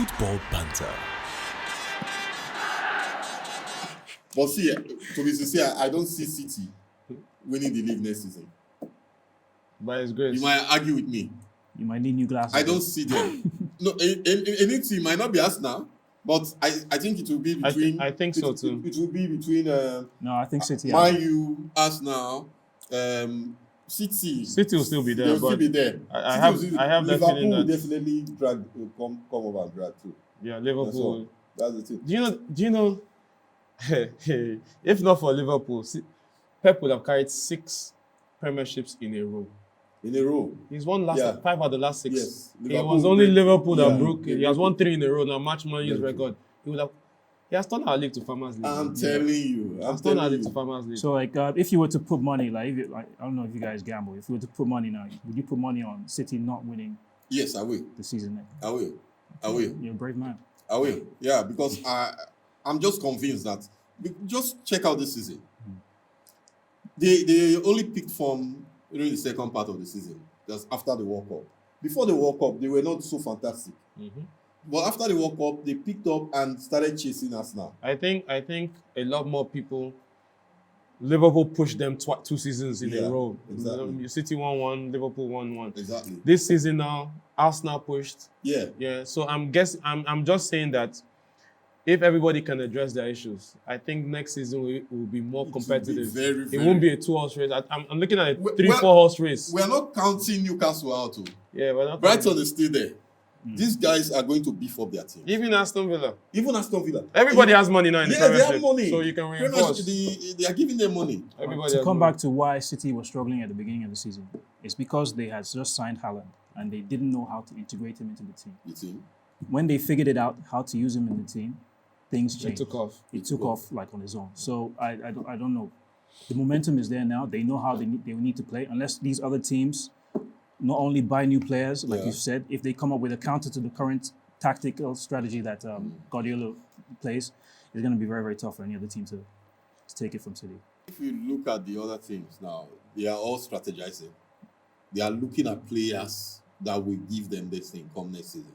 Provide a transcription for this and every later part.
Football Banter. But see, to be sincere, I don't see City winning the league next season. By his grace. You might argue with me. You might need new glasses. I don't see them. No, any team might not be Arsenal, but I think it will be between. I think so too. It will be between. No, I think City. Man U, Arsenal, City. City will still be there. They will still be there. I have that Liverpool feeling will that definitely come over and drag too. yeah, Liverpool. That's the thing. Do you know? If not for Liverpool, Pep would have carried 6 premierships in a row. In a row. He's won 5 out of the last 6. Yes. It was only Liverpool that Yeah. broke. He has won 3 in a row now. Match Man U's Yeah. record. He has turned our league to Farmers League. I'm telling you. He has turned our league to Farmers League. So, if you were to put money, I don't know if you guys gamble. If you were to put money now, would you put money on City not winning Yes, I will. the season? I will. I will. You're a brave man. I will. Yeah, because I'm just convinced that just check out this season. They only picked form during the second part of the season, just after the World Cup. Before the World Cup, they were not so fantastic. Mm-hmm. But after the World Cup, they picked up and started chasing Arsenal. I think a lot more people. Liverpool pushed them 2 seasons in a row. Exactly. City won 1, Liverpool won 1. Exactly. This season now, Arsenal pushed. Yeah. Yeah. So I'm just saying that if everybody can address their issues, I think next season will be more competitive. It won't be a 2-horse race. I'm looking at a 3-4 horse race. We are not counting Newcastle out. Yeah, we're not. Brighton is still there. These guys are going to beef up their team. Even Aston Villa. Everybody has money now in the they Premiership. have money. So you can reinforce. They are giving them money. Everybody To has come money. back to why City was struggling at the beginning of the season, it's because they had just signed Haaland and they didn't know how to integrate him into the team. You see? When they figured it out how to use him in the team, things It changed. took off. It took off like on his own. So I don't know. The momentum is there now. They know how they need to play. Unless these other teams not only buy new players, like you said, if they come up with a counter to the current tactical strategy that Guardiola plays, it's going to be very, very tough for any other team to take it from City. If you look at the other teams now, they are all strategizing. They are looking at players that will give them this thing come next season.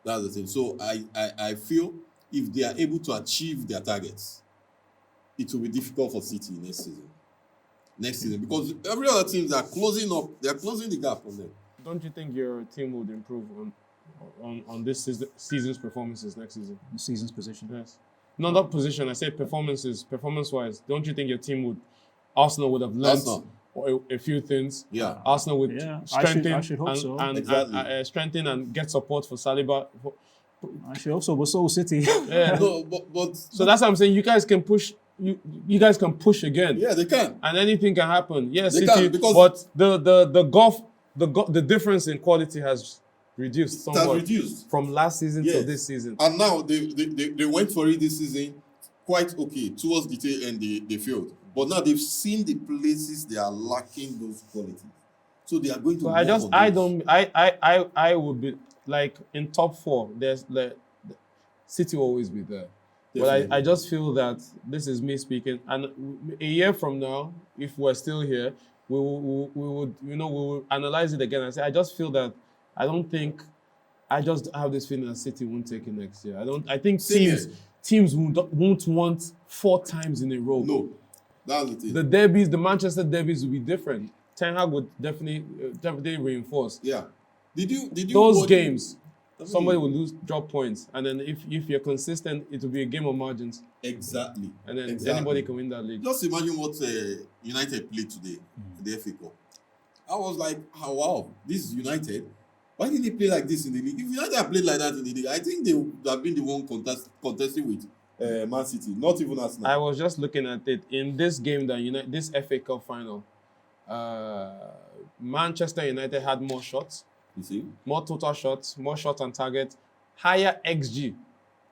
That's the thing. So I feel if they are able to achieve their targets, it will be difficult for City next season. Because every other teams are closing up. They are closing the gap on them. Don't you think your team would improve on this season's performances next season? The season's position. Yes. No, not position. I said performance-wise. Don't you think your team Arsenal would have learned a few things? Yeah. Arsenal would strengthen I should hope so. and strengthen and get support for Saliba. I should also, but so will City. Yeah. No, but So that's what I'm saying. You guys can push. You guys can push again. yeah, they can. And anything can happen. Yes, They City. can, because- but the difference in quality has reduced It somewhat has reduced. from last season to Yes. this season. And now they went for it this season quite okay. Towards the tail end, they failed. But now they've seen the places they are lacking those qualities. So they are going to. So work on I would be like in top 4. There's City will always be there. But Definitely. I just feel that this is me speaking. And a year from now, if we're still here, we will analyze it again and say, I just feel that I just have this feeling that City won't take it next year. I think teams won't want 4 times in a row. No, that's the thing. The derbies, the Manchester derbies will be different. Ten Hag would definitely reinforce. Yeah. Did you Those watch- games, somebody will drop points. And then if you're consistent, it will be a game of margins. Exactly. And then Exactly. anybody can win that league. Just imagine what United played today in the FA Cup. I was like, oh, wow, this is United. Why didn't they play like this in the league? If United had played like that in the league, I think they would have been the one contesting with Man City, not even Arsenal. I was just looking at it. In this game, this FA Cup final, Manchester United had more shots, You see? more total shots, more shots on target, higher XG.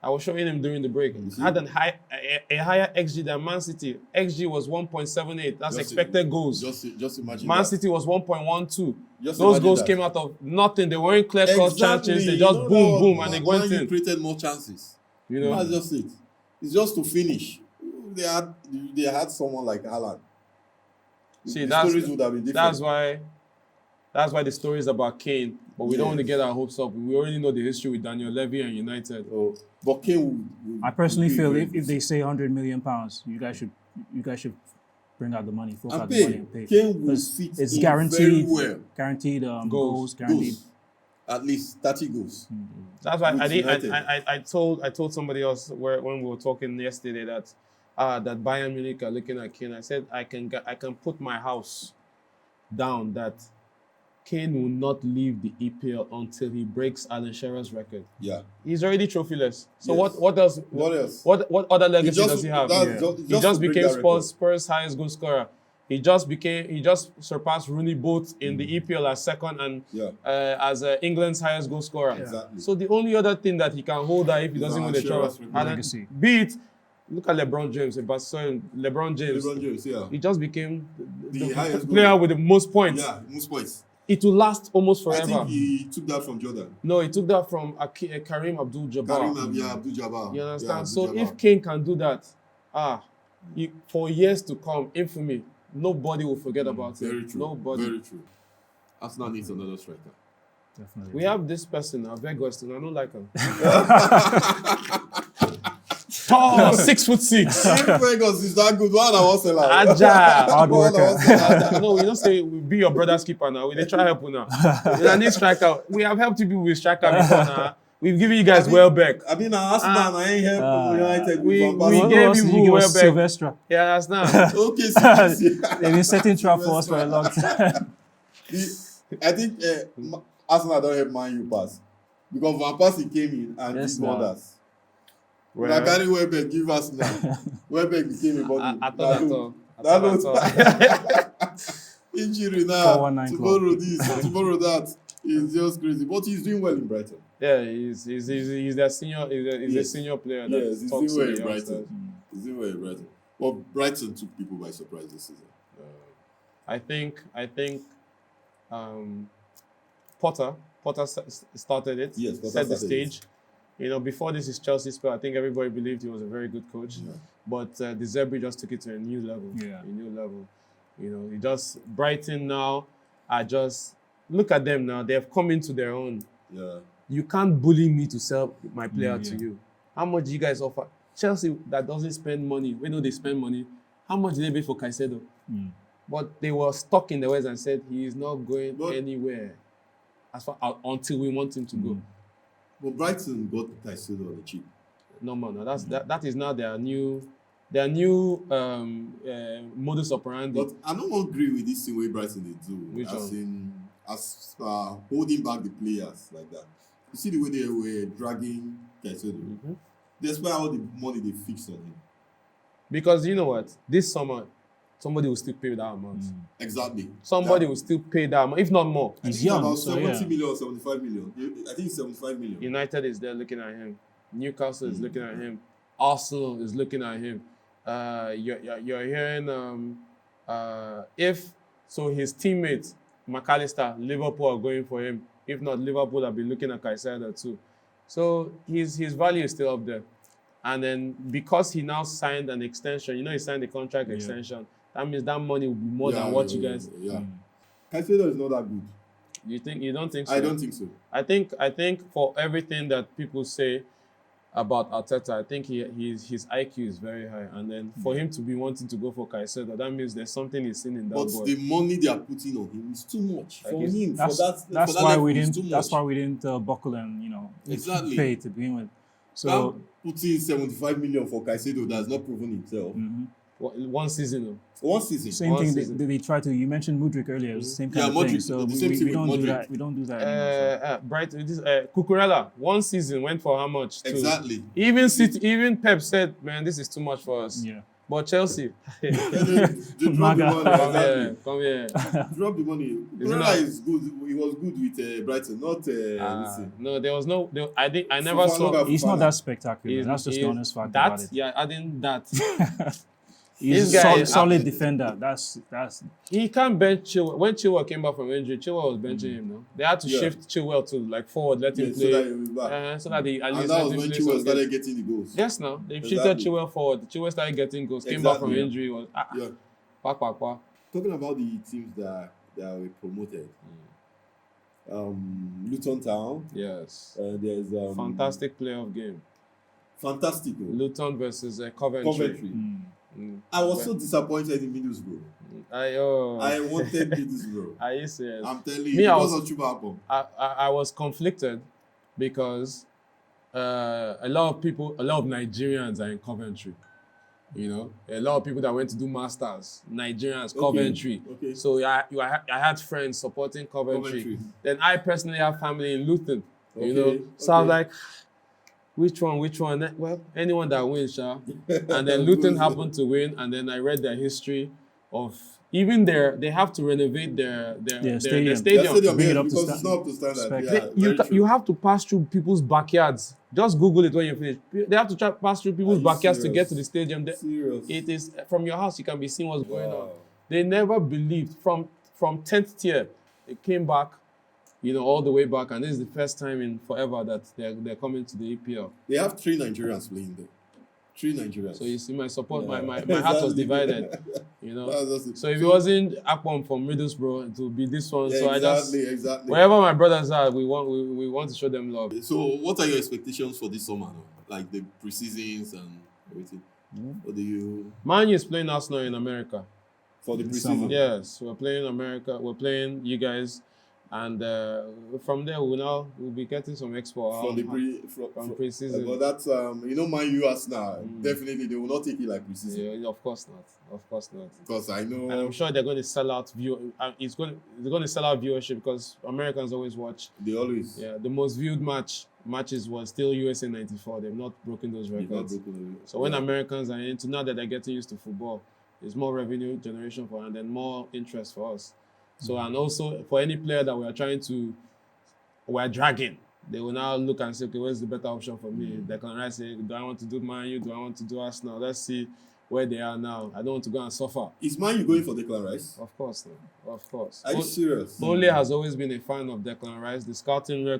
I was showing him during the break. Had a higher XG than Man City. XG was 1.78. That's expected goals. Just imagine Man that. City was 1.12. Just Those imagine goals that. came out of nothing. They weren't clear-cut chances. They just No, boom, and they Man went U in. created more chances. You know, That's just it. It's just to finish. They had someone like Haaland. See, The stories would have been different. that's why That's why the story is about Kane, but we don't want to Yes. get our hopes up. We already know the history with Daniel Levy and United. Oh, but Kane would I personally be feel very if they say £100 million, you guys should bring out the money, fork and out the money pay. and pay. Kane will 'Cause fit it's in guaranteed, very well. guaranteed goals, guaranteed. Goals. At least 30 goals. That's why With I did. United. I told somebody else when we were talking yesterday that that Bayern Munich are looking at Kane. I said I can put my house down that Kane will not leave the EPL until he breaks Alan Shearer's record. Yeah. He's already trophyless. So Yes. what else? What else? What other legacy just- does he have? that's Yeah. He just to break became that record. Spurs' highest goal scorer. He just surpassed Rooney both in the EPL as second and Yeah. as England's highest goal scorer. Exactly. So the only other thing that he can hold that if he Is doesn't win Alan the Shearer's trophy, record. and then Legacy. be it, look at LeBron James. LeBron James, LeBron James, yeah. he just became The highest player goal. with the most points. Yeah, most points. It will last almost I forever. think he took that from Jordan. No, he took that from Karim Abdul-Jabbar. Abdul-Jabbar. You understand? Yeah, So Abdul-Jabbar. if Kane can do that, for years to come, infamy, nobody will forget about Very him. true. Nobody. Very true. Arsenal needs another striker. Definitely. We have this person now, Vegas, and I don't like him. Tall, 6'6". If Vegas is that good, one I want to like. Agile. Hard worker. No, we don't say we be your brother's keeper now. We dey try help you now. You need striker. We have helped you with striker before now. We've given you guys Welbeck. I mean, Arsenal, I ain't helped United we- with Van we Persie. gave you give us Welbeck. Sylvestra. Yeah, that's now. Okay, seriously. They've been setting trap for us for a long time. I think Arsenal don't help Man U pass because Van Persie came in and Yes, did now. wonders. Well, When I carry Welbeck, give us now. Welbeck became a body. I thought. Injury now. 419 Tomorrow this, tomorrow that. It's just crazy. But he's doing well in Brighton. Yeah, he's their senior. He's a Yes. senior player. Yes, he's talks doing well to in the youngsters. Brighton. He's doing well in Brighton. But Brighton took people by surprise this season. I think Potter started it. Yes, Potter set the started stage. You know, before this is Chelsea spell, I think everybody believed he was a very good coach. Yeah. But the Zebri just took it to a new level. Yeah. A new level. You know, he just Brighton now are just look at them now. They have come into their own. Yeah. You can't bully me to sell my player to yeah. you. How much do you guys offer? Chelsea that doesn't spend money. We know they spend money. How much did they pay for Caicedo? But they were stuck in the West and said he is not going But- anywhere until we want him to go. But Brighton got Caicedo on the cheap. No man, no, that is now their new modus operandi. But I don't agree with this thing where Brighton they do. Which as one? in holding back the players like that. You see the way they were dragging Caicedo. Mhm. Despite all the money they fixed on him. Because you know what? This summer, somebody will still pay that amount. Exactly. Somebody That- will still pay that amount, if not more. I He's think young, about so 70 yeah. million or 75 million. I think it's 75 million. United is there looking at him. Newcastle is looking at him. Arsenal is looking at him. You're hearing if so his teammates McAllister, Liverpool are going for him. If not, Liverpool have been looking at Caicedo too. So his value is still up there. And then because he now signed an extension, he signed a contract extension. That means that money will be more than what you guys. Yeah. Caicedo is not that good. You don't think so? I don't think so. I think for everything that people say about Arteta, I think his IQ is very high, and then for him to be wanting to go for Caicedo, that means there's something he's seen in that But boy. the money they are putting on him is too much Like for it's- him. That's, for that, that's for that why level, we it's didn't. too That's much. why we didn't buckle and Exactly. pay to begin with. So Now, putting 75 million for Caicedo that has not proven himself. One season, though. One season. same One thing. season. They try to. You mentioned Mudryk earlier. It's the same kind Yeah, of thing. Mudryk, So the same thing we don't with do Mudryk. that. We don't do that anymore. Brighton, Cucurella, one season went for how much? Too. Exactly. Even Pep said, "Man, this is too much for us." So, yeah. But Chelsea, And then they drop the Maga. money. Exactly. come here. Drop the money. Isn't Brother that- is good. He was good with Brighton, not listen. No, there was no. I never saw. Fofana- He's not that spectacular. He's- That's just the he's- honest fact that, about it. yeah, adding that. He's This guy a is- solid defender. That's He can't bench Chilwell. When Chilwell came back from injury, Chilwell was benching him. No, they had to Yeah. shift Chilwell to forward, let him Yeah, so play, that he will be back. so that he at And least that let was him when play Chilwell some started games. getting the goals. Yes, now they shifted Exactly. Chilwell forward. Chilwell started getting goals. Came back from Exactly. injury. Was Yeah. quack. Talking about the teams that were promoted, Luton Town. Yes. There's Fantastic playoff game. Fantastic. Luton versus Coventry. Coventry. I was so disappointed in Middlesbrough. I wanted Middlesbrough. Are you serious? I'm telling you, Me, because of Chubapom. I was conflicted because a lot of Nigerians are in Coventry. You know, a lot of people that went to do masters, Nigerians, Coventry. Okay. So I had friends supporting Coventry. Then I personally have family in Luton. You know, so I was like, which one? Well, anyone that wins, sha. And then Luton happened to win, and then I read their history of even they have to renovate their stadium. To bring it up because to it's not up to standard. Yeah, You have to pass through people's backyards. Just Google it when you finish. They have to pass through people's backyards to get to the stadium. Serious? It is from your house. You can be seeing what's going on. They never believed from 10th tier. They came back, you know, all the way back, and this is the first time in forever that they're coming to the EPL. They have 3 Nigerians playing there. 3 Nigerians. So you see, my support, my heart was divided. You know. So if it wasn't Akpom from Middlesbrough, it would be this one. Yeah, So exactly. wherever my brothers are, we want to show them love. So what are your expectations for this summer now? Like the preseasons and everything? What do you... Man U is playing Arsenal in America. For the preseason? Yes, we're playing America. We're playing you guys. And from there, we'll be getting some expo from preseason. But that's, you know, Man U Arsenal, definitely they will not take it like preseason. Yeah, of course not. Because I know... And I'm sure they're going to sell out they're going to sell out viewership because Americans always watch. They always. Yeah, the most viewed matches was still USA 94. They've not broken those records. So when Americans are into, now that they're getting used to football, there's more revenue generation for and then more interest for us. So, and also for any player that we're dragging, they will now look and say, okay, where's the better option for me? They can say, do I want to do Man U? Do I want to do Arsenal? Let's see where they are now. I don't want to go and suffer. Is Man U going for Declan Rice? Of course, no. Of course. Are you serious? Ole has always been a fan of Declan Rice. The scouting So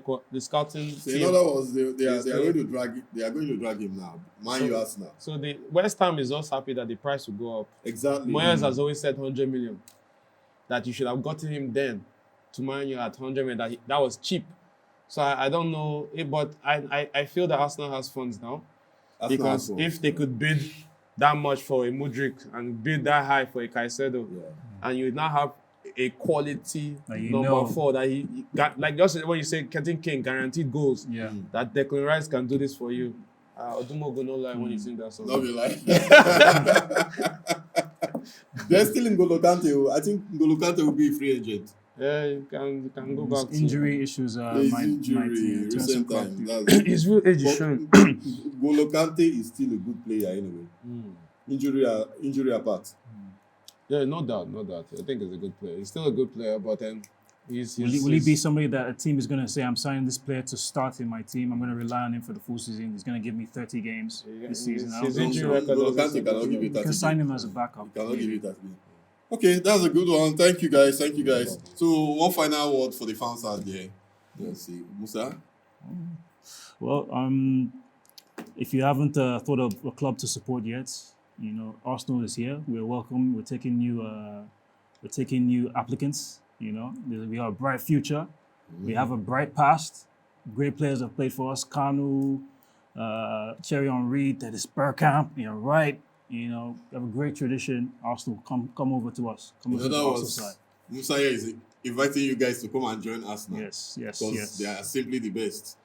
in other words, they are going to drag it. They are going to drag him now. Man U Arsenal. So the West Ham is just happy that the price will go up. Exactly. Moyes has always said 100 million. That you should have gotten him then to Man U at 100 million. That was cheap. So I don't know, but I feel that Arsenal has funds now. Because if they could bid that much for a Mudryk and bid that high for a Caicedo, and you now have a quality number 4 that he got, like just when you say getting King guaranteed goals, that Declan Rice can do this for you. Odumo go no lie when you sing that song. Don't be like. They're still in N'Golo Kante. I think N'Golo Kante will be a free agent. Yeah, you can go back. Injury issues might turn some clock. His real age is showing. N'Golo Kante is still a good player anyway. Injury apart. Yeah, no doubt. I think he's a good player. He's still a good player, but then will he be somebody that a team is going to say, I'm signing this player to start in my team, I'm going to rely on him for the full season, he's going to give me 30 games this season. His injury record cannot give you 30. You can sign him as a backup. He cannot give you 30. Okay, that's a good one. Thank you guys. So one final word for the fans out there. Let's see. Musa? Well, if you haven't thought of a club to support yet, you know, Arsenal is here. We're welcome. We're taking new applicants. You know, we have a bright future. We have a bright past. Great players have played for us. Kanu, Thierry Henry, Dennis Bergkamp, right. You know, we have a great tradition. Arsenal, come over to us. Come over to the Arsenal side. Musa is inviting you guys to come and join Arsenal. Yes. Because they are simply the best.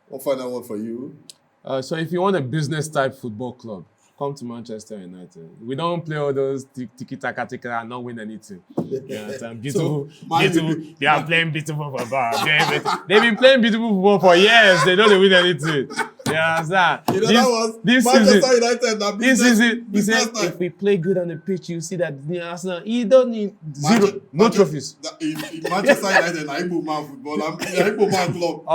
One final word for you. So if you want a business type football club, come to Manchester United. We don't play all those tiki-taka and not win anything. Beautiful. They are playing beautiful football. They've been playing beautiful football for years. They don't win anything. You understand? You know, that was Manchester United. This is it. He said, if we play good on the pitch, you see that the Arsenal, he don't need no trophies. Manchester United, Igbo man football. I'm Igbo man club.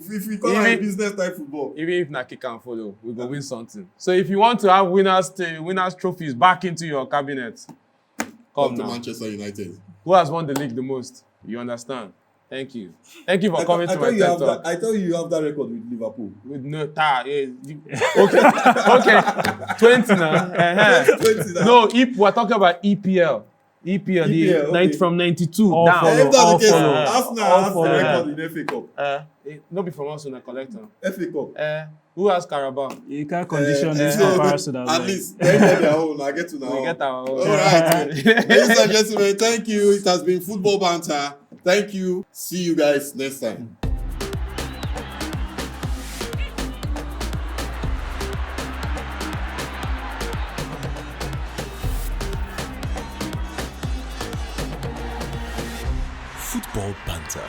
If we call it business type football. Even if Naki can follow, we go win something. So if you want to have winners trophies back into your cabinet, come to now. Manchester United. Who has won the league the most? You understand? Thank you for coming to my TED Talk. I thought you have that record with Liverpool. With no okay, 20 now. 20 now. No, we're talking about EPL. EPL, the EPL, night okay. from 92 All down. follow. If that's the case, follow. Arsenal All has the follow. record in FA Cup. No be from us in a collector. FA Cup. Who has Carabao? You can't condition this so comparison. at least they get their own. I get to know. We get our own. All right, ladies and gentlemen, thank you. It has been Football Banter. Thank you. See you guys next time. Football Banter.